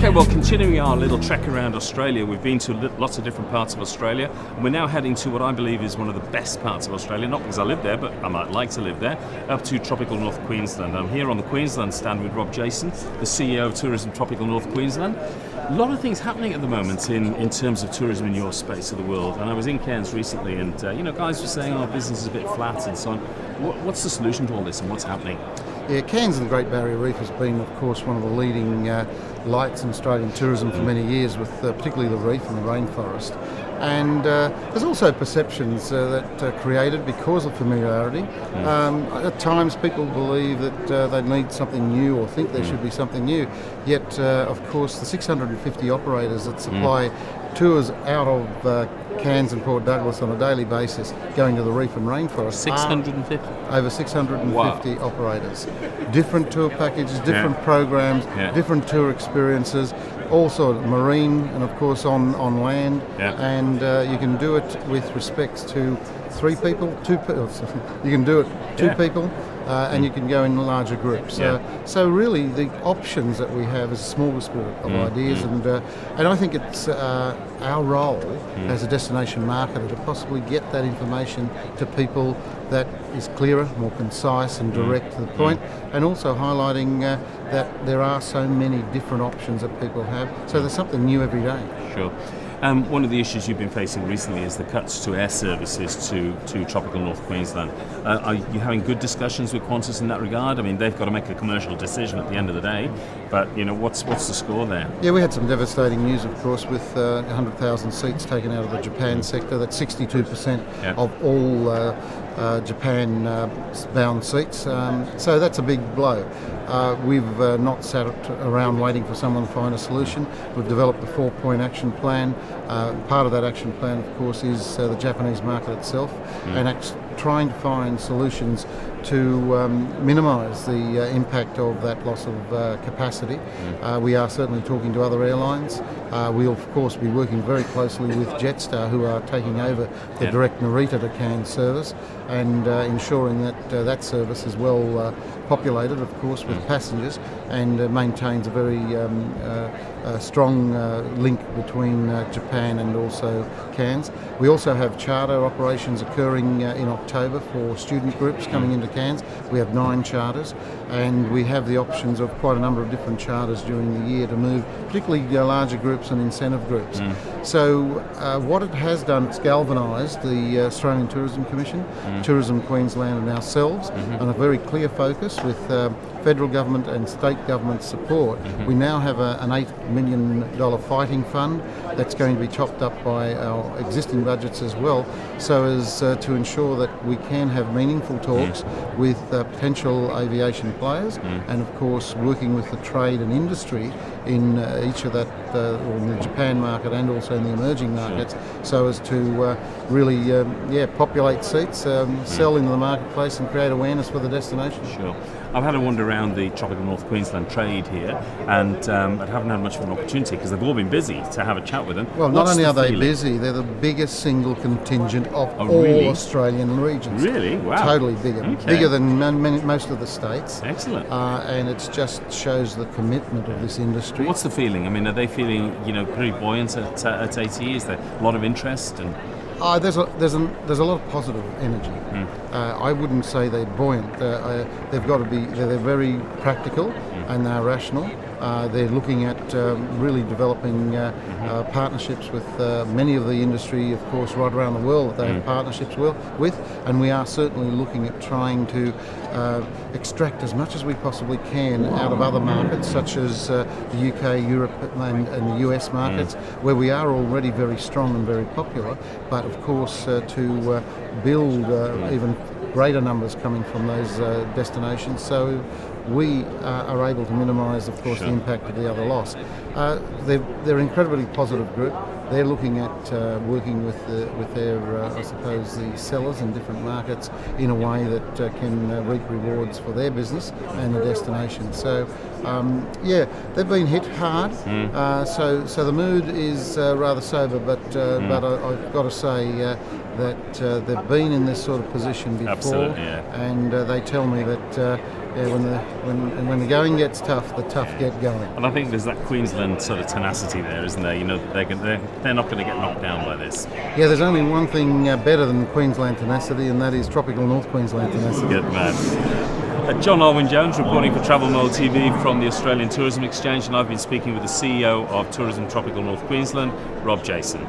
Okay, well, continuing our little trek around Australia, we've been to lots of different parts of Australia, and we're now heading to what I believe is one of the best parts of Australia, not because I live there, but I might like to live there, up to tropical North Queensland. I'm here on the Queensland stand with Rob Jason, the CEO of Tourism Tropical North Queensland. A lot of things happening at the moment in terms of tourism in your space of the world, and I was in Cairns recently, and guys were saying, oh, business is a bit flat and so on. What's the solution to all this, and what's happening? Yeah, Cairns and the Great Barrier Reef has been, of course, one of the leading lights in Australian tourism for many years, with particularly the reef and the rainforest. And there's also perceptions that are created because of familiarity. At times people believe that they need something new or think there should be something new. Yet, of course, the 650 operators that supply tours out of Cairns and Port Douglas on a daily basis going to the reef and rainforest. 650? Over 650 operators. Different tour packages, different programs, different tour experiences, also marine and of course on land. And you can do it with respects to three people, you can do it two people. And you can go in larger groups. So really the options that we have is a smorgasbord of ideas, and I think it's our role as a destination marketer to possibly get that information to people that is clearer, more concise and direct to the point, and also highlighting that there are so many different options that people have, so there's something new every day. Sure. One of the issues you've been facing recently is the cuts to air services to tropical North Queensland. Are you having good discussions with Qantas in that regard? I mean, they've got to make a commercial decision at the end of the day, but what's the score there? Yeah, we had some devastating news, of course, with 100,000 seats taken out of the Japan sector. That's 62% of all Japan-bound seats. So that's a big blow. We've not sat around waiting for someone to find a solution. We've developed a 4-point action plan. Part of that action plan, of course, is the Japanese market itself, and trying to find solutions to minimise the impact of that loss of capacity. We are certainly talking to other airlines. We'll of course be working very closely with Jetstar, who are taking over the direct Narita to Cairns service, and ensuring that that service is well populated, of course, with passengers, and maintains a very strong link between Japan and also Cairns. We also have charter operations occurring in October for student groups coming into Cairns. We have 9 charters, and we have the options of quite a number of different charters during the year to move, particularly larger groups and incentive groups. So what it has done, it's galvanised the Australian Tourism Commission, Tourism Queensland and ourselves on a very clear focus with federal government and state government support. We now have an $8 million fighting fund that's going to be topped up by our existing budgets as well, so as to ensure that we can have meaningful talks with potential aviation players, and of course working with the trade and industry in each of that, in the Japan market and also in the emerging markets, so as to really populate seats, sell into the marketplace and create awareness for the destination. Sure. I've had a wander around the tropical North Queensland trade here, and I haven't had much of an opportunity because they've all been busy to have a chat with them. Well, not only are they busy, they're the biggest single contingent of all Australian regions. Really? Wow. Totally bigger. Okay. Bigger than most of the states. Excellent. And it just shows the commitment of this industry. What's the feeling? I mean, are they feeling, pretty buoyant at ATE? Is there a lot of interest? And there's a lot of positive energy. I wouldn't say they're buoyant. They've got to be. They're very practical and they're rational. They're looking at really developing partnerships with many of the industry, of course, right around the world that they have partnerships with, and we are certainly looking at trying to extract as much as we possibly can out of other markets, such as the UK, Europe and the US markets, where we are already very strong and very popular, but of course to build even greater numbers coming from those destinations, so we are able to minimise, of course, the impact of the other loss. They're an incredibly positive group. They're looking at working with their, I suppose, the sellers in different markets in a way that can reap rewards for their business and the destination. So, they've been hit hard. So the mood is rather sober, but I've got to say that they've been in this sort of position before, and they tell me that Yeah, when the going gets tough, the tough get going. And I think there's that Queensland sort of tenacity there, isn't there? You know, they're not going to get knocked down by this. Yeah, there's only one thing better than Queensland tenacity, and that is tropical North Queensland tenacity. Good man. John Alwyn Jones reporting for Travel Mode TV from the Australian Tourism Exchange, and I've been speaking with the CEO of Tourism Tropical North Queensland, Rob Jason.